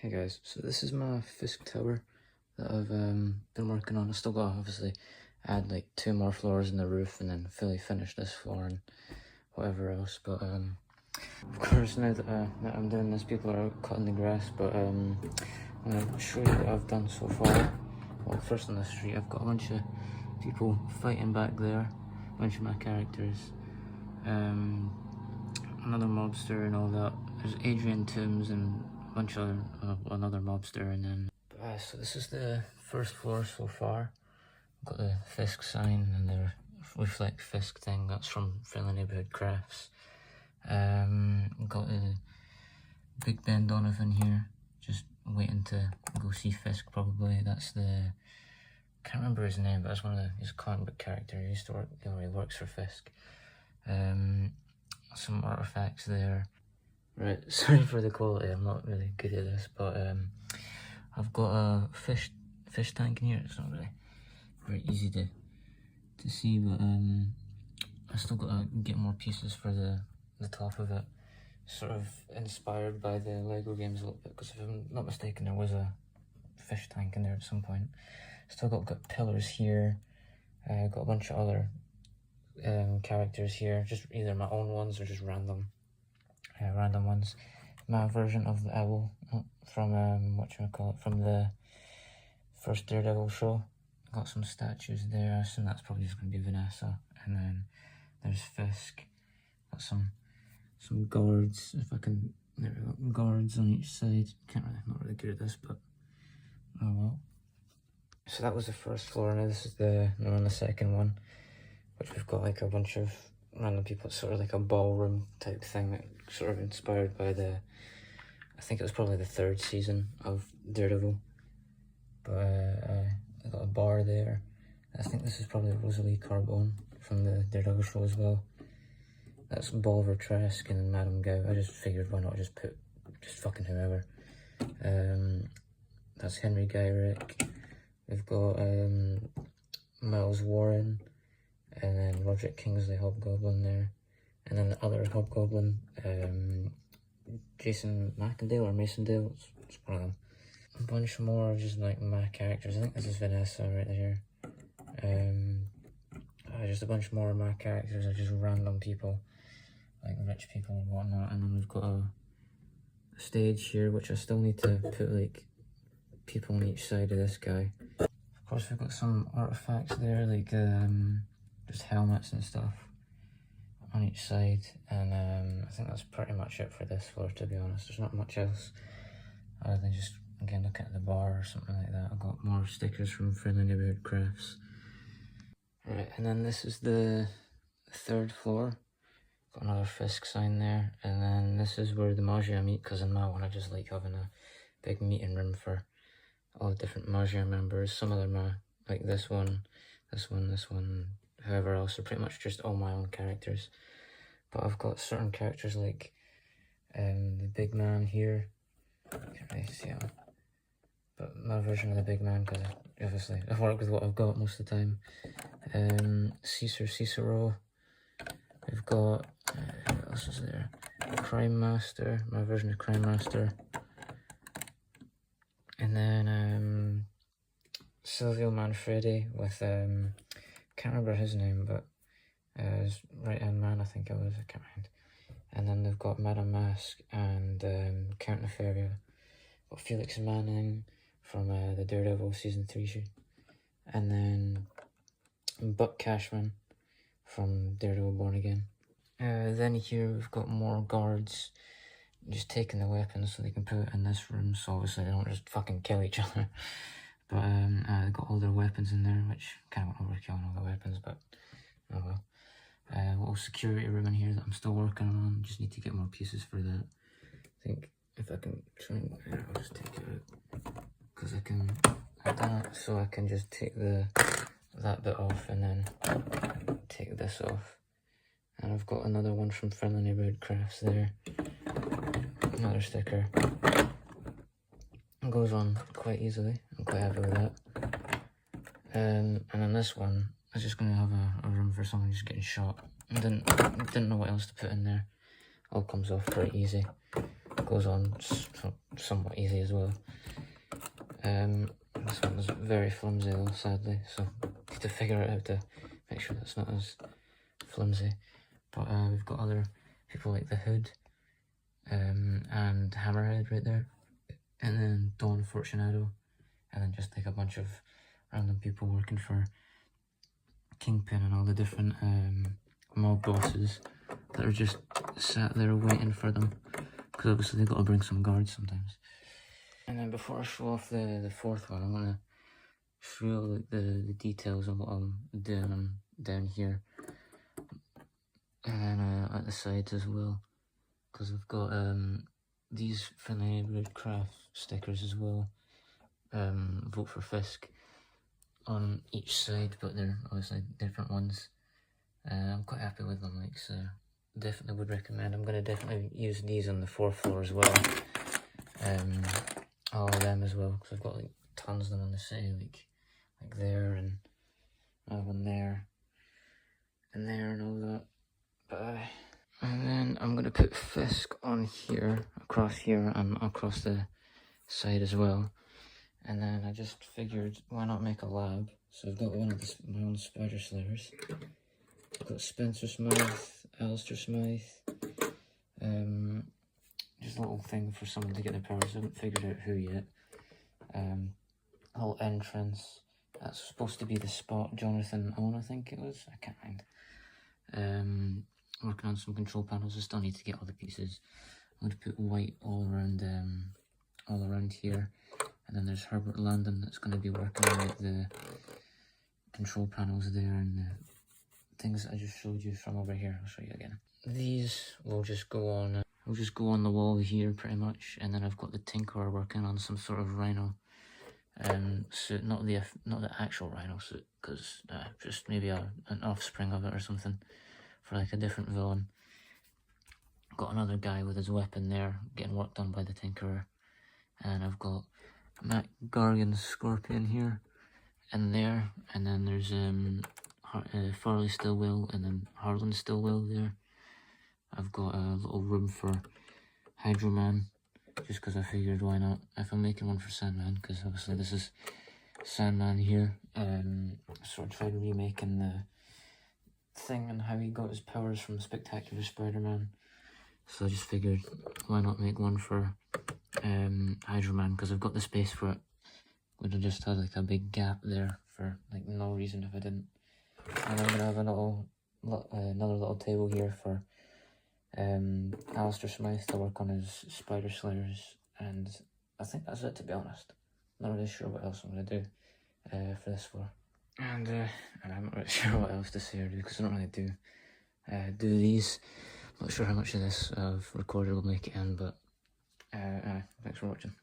Hey guys, so this is my Fisk tower that I've been working on. I still got to obviously add like 2 more floors in the roof and then fully finish this floor and whatever else. But of course now that I'm doing this, people are out cutting the grass. But I'm gonna show you what I've done so far. Well, first on the street, I've got a bunch of people fighting back there, a bunch of my characters. Another mobster and all that. There's Adrian Toombs and a bunch of another mobster, and then so this is the first floor so far. I've got the Fisk sign and the reflect Fisk thing. That's from Friendly Neighbourhood Crafts. Got the Big Ben Donovan here, just waiting to go see Fisk probably. That's the, can't remember his name, but that's one of his comic book character. He used to work, he works for Fisk. Some artifacts there. Right, sorry for the quality, I'm not really good at this, but I've got a fish tank in here. It's not really very easy to see, but I still got to get more pieces for the top of it. Sort of inspired by the LEGO games a little bit, because if I'm not mistaken, there was a fish tank in there at some point. Still got pillars here. Got a bunch of other characters here, just either my own ones or just random ones. My version of the owl from from the first Daredevil show. Got some statues there. I assume that's probably just going to be Vanessa. And then there's Fisk. Got some guards. If I can, there we go. Guards on each side. Not really good at this, but oh well. So that was the first floor. Now this is the second one, which we've got like a bunch of random people. It's sort of like a ballroom type thing, that sort of inspired by I think it was probably the 3rd season of Daredevil. But I got a bar there. I think this is probably Rosalie Carbone from the Daredevil show as well. That's Bolivar Trask and Madame Gao. I just figured why not just put fucking whoever. That's Henry Gyrick. We've got Miles Warren, and then Roderick Kingsley Hobgoblin there, and then the other Hobgoblin, Jason Macendale or Masondale, it's one of them. A bunch more of just like my characters. I think this is Vanessa right there. Just a bunch more of my characters are just random people, like rich people and whatnot. And then we've got a stage here, which I still need to put like people on each side of this guy. Of course, we've got some artifacts there, like just helmets and stuff on each side, and I think that's pretty much it for this floor, to be honest. There's not much else other than just, again, looking at the bar or something like that. I've got more stickers from Friendly Neighbourhood Crafts. Right, and then this is the 3rd floor. Got another Fisk sign there, and then this is where the Magia meet, because in my one I just like having a big meeting room for all the different Magia members. Some of them are like this one, whoever else. They're pretty much just all my own characters. But I've got certain characters like the big man here. Can't really see him, but my version of the big man, because obviously I work with what I've got most of the time. Cicero. We've got what else is there? Crime Master, my version of Crime Master. And then Silvio Manfredi with can't remember his name, but his right hand man, I think it was, I can't remember. And then they've got Madame Mask and Count Nefaria. Got Felix Manning from the Daredevil season 3 show. And then Buck Cashman from Daredevil Born Again. Then here we've got more guards just taking the weapons so they can put it in this room, so obviously they don't just fucking kill each other. But they've got all their weapons in there, which kind of went overkill on all the weapons, but oh well. Little security room in here that I'm still working on. Just need to get more pieces for that. I think if I can try and, I'll just take it out, because I've done it so I can just take that bit off and then take this off. And I've got another one from Friendly Neighbourhood Crafts there. Another sticker. It goes on quite easily. I'm quite happy with that. And then this one is just going to have a room for someone just getting shot. I didn't know what else to put in there. All comes off pretty easy. It goes on somewhat easy. easy as well. This one is very flimsy though, sadly, so need to figure out how to make sure that's not as flimsy. But we've got other people like the Hood and Hammerhead right there, and then Don Fortunato, and then just like a bunch of random people working for Kingpin and all the different mob bosses that are just sat there waiting for them, because obviously they've got to bring some guards sometimes. And then before I show off the fourth one, I'm going to show you like the details on what I'm doing down here, and then at the sides as well, because I've got these Finlay Red Craft stickers as well, vote for Fisk, on each side, but they're obviously different ones. I'm quite happy with them, like, so definitely would recommend. I'm going to definitely use these on the fourth floor as well, all of them as well, because I've got like tons of them on the side, like there, and another one there, and all that. But and then I'm going to put Fisk on here, across here, and across the side as well. And then I just figured, why not make a lab? So I've got one of my own spider slayers. I've got Spencer Smythe, Alistair Smythe. Just a little thing for someone to get their powers. I haven't figured out who yet. Whole entrance. That's supposed to be the spot Jonathan Owen, I think it was. I can't mind. Working on some control panels. I still need to get all the pieces. I'm going to put white all around here. And then there's Herbert Landon that's going to be working on like the control panels there, and the things that I just showed you from over here. I'll show you again. These will just go on. Will just go on the wall here pretty much, and then I've got the Tinkerer working on some sort of rhino suit, not the actual rhino suit, because just maybe an offspring of it or something for like a different villain. Got another guy with his weapon there getting worked on by the Tinkerer, and I've got Matt Gargan's Scorpion here and there, and then there's Farley Stillwell and then Harlan Stillwell there. I've got a little room for Hydro Man, just because I figured why not, if I'm making one for Sandman, because obviously this is Sandman here. Sort of tried remaking the thing and how he got his powers from Spectacular Spider-Man, so I just figured why not make one for Hydro Man, because I've got the space for it. Would have just had like a big gap there for like no reason if I didn't. And I'm gonna have another little table here for Alistair Smythe to work on his spider slayers, and I think that's it, to be honest. Not really sure what else I'm gonna do for this floor, and I'm not really sure what else to say or do, because I don't really do these. Not sure how much of this I've recorded will make it in, but thanks for watching.